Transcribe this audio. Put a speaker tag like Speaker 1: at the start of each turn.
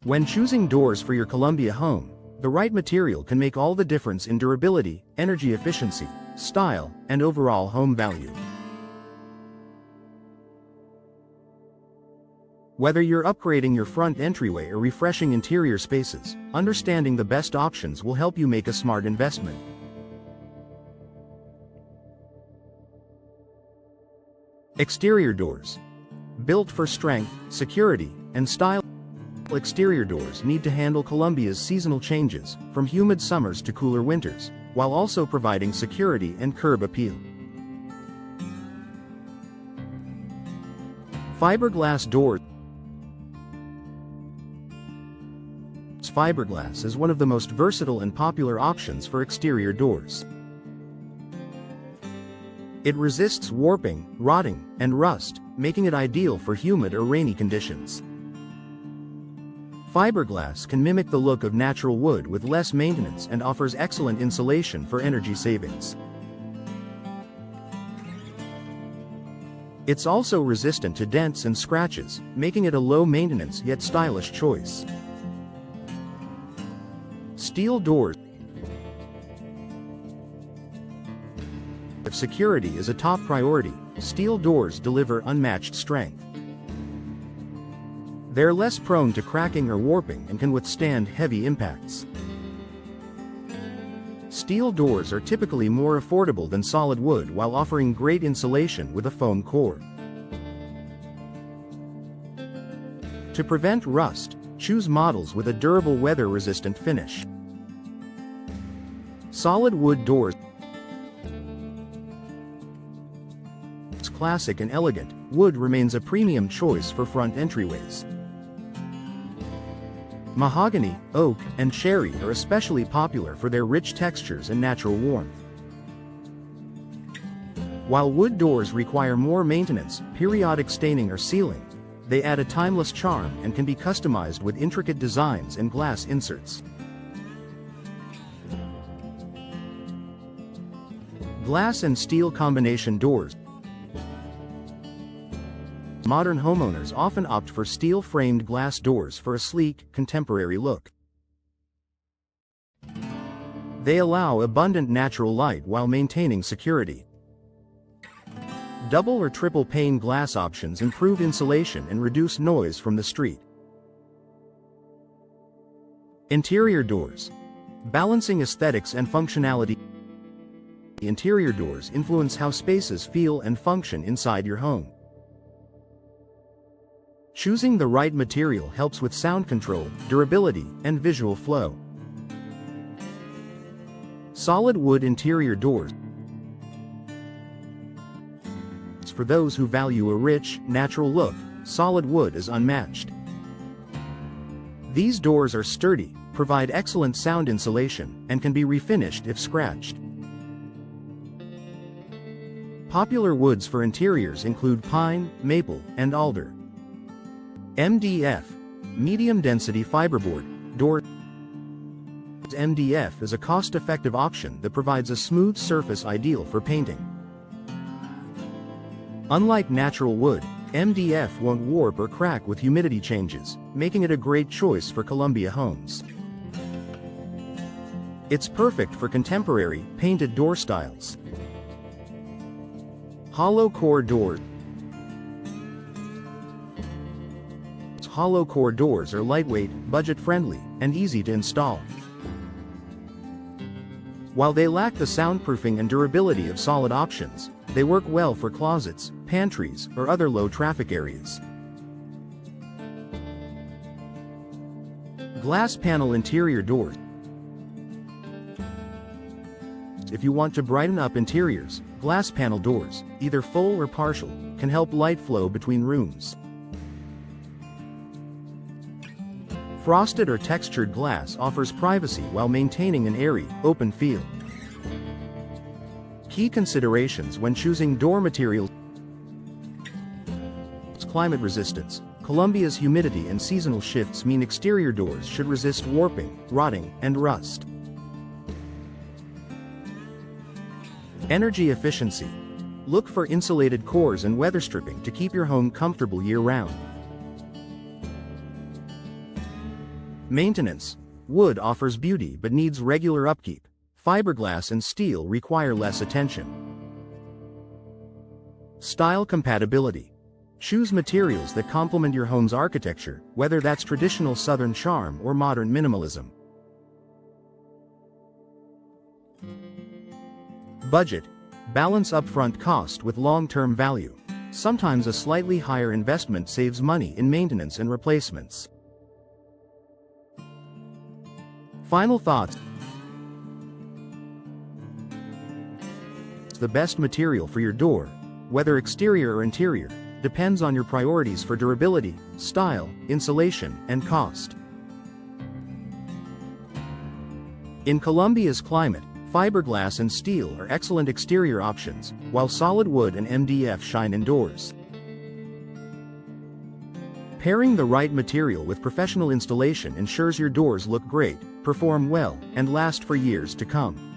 Speaker 1: When choosing doors for your Columbia home, the right material can make all the difference in durability, energy efficiency, style, and overall home value. Whether you're upgrading your front entryway or refreshing interior spaces, understanding the best options will help you make a smart investment. Exterior doors. Built for strength, security, and style, exterior doors need to handle Columbia's seasonal changes, from humid summers to cooler winters, while also providing security and curb appeal. Fiberglass doors. Fiberglass is one of the most versatile and popular options for exterior doors. It resists warping, rotting, and rust, making it ideal for humid or rainy conditions. Fiberglass can mimic the look of natural wood with less maintenance and offers excellent insulation for energy savings. It's also resistant to dents and scratches, making it a low-maintenance yet stylish choice. Steel doors. If security is a top priority, steel doors deliver unmatched strength. They're less prone to cracking or warping and can withstand heavy impacts. Steel doors are typically more affordable than solid wood while offering great insulation with a foam core. To prevent rust, choose models with a durable weather-resistant finish. Solid wood doors. Classic and elegant, wood remains a premium choice for front entryways. Mahogany, oak, and cherry are especially popular for their rich textures and natural warmth. While wood doors require more maintenance, periodic staining or sealing, they add a timeless charm and can be customized with intricate designs and glass inserts. Glass and steel combination doors. Modern homeowners often opt for steel-framed glass doors for a sleek, contemporary look. They allow abundant natural light while maintaining security. Double or triple pane glass options improve insulation and reduce noise from the street. Interior doors. Balancing aesthetics and functionality. Interior doors influence how spaces feel and function inside your home. Choosing the right material helps with sound control, durability, and visual flow. Solid wood interior doors. For those who value a rich, natural look, solid wood is unmatched. These doors are sturdy, provide excellent sound insulation, and can be refinished if scratched. Popular woods for interiors include pine, maple, and alder. MDF, medium density fiberboard door. MDF is a cost-effective option that provides a smooth surface ideal for painting. Unlike natural wood, MDF won't warp or crack with humidity changes, making it a great choice for Columbia homes. It's perfect for contemporary, painted door styles. Hollow core doors. Hollow core doors are lightweight, budget-friendly, and easy to install. While they lack the soundproofing and durability of solid options, they work well for closets, pantries, or other low-traffic areas. Glass panel interior doors. If you want to brighten up interiors, glass panel doors, either full or partial, can help light flow between rooms. Frosted or textured glass offers privacy while maintaining an airy, open feel. Key considerations when choosing door materials. Climate resistance. Columbia's humidity and seasonal shifts mean exterior doors should resist warping, rotting, and rust. Energy efficiency. Look for insulated cores and weather stripping to keep your home comfortable year-round. Maintenance. Wood offers beauty but needs regular upkeep. Fiberglass and steel require less attention. Style compatibility. Choose materials that complement your home's architecture, whether that's traditional Southern charm or modern minimalism. Budget. Balance upfront cost with long-term value. Sometimes a slightly higher investment saves money in maintenance and replacements. Final thoughts. The best material for your door, whether exterior or interior, depends on your priorities for durability, style, insulation, and cost. In Colombia's climate, fiberglass and steel are excellent exterior options, while solid wood and MDF shine indoors. Pairing the right material with professional installation ensures your doors look great, perform well, and last for years to come.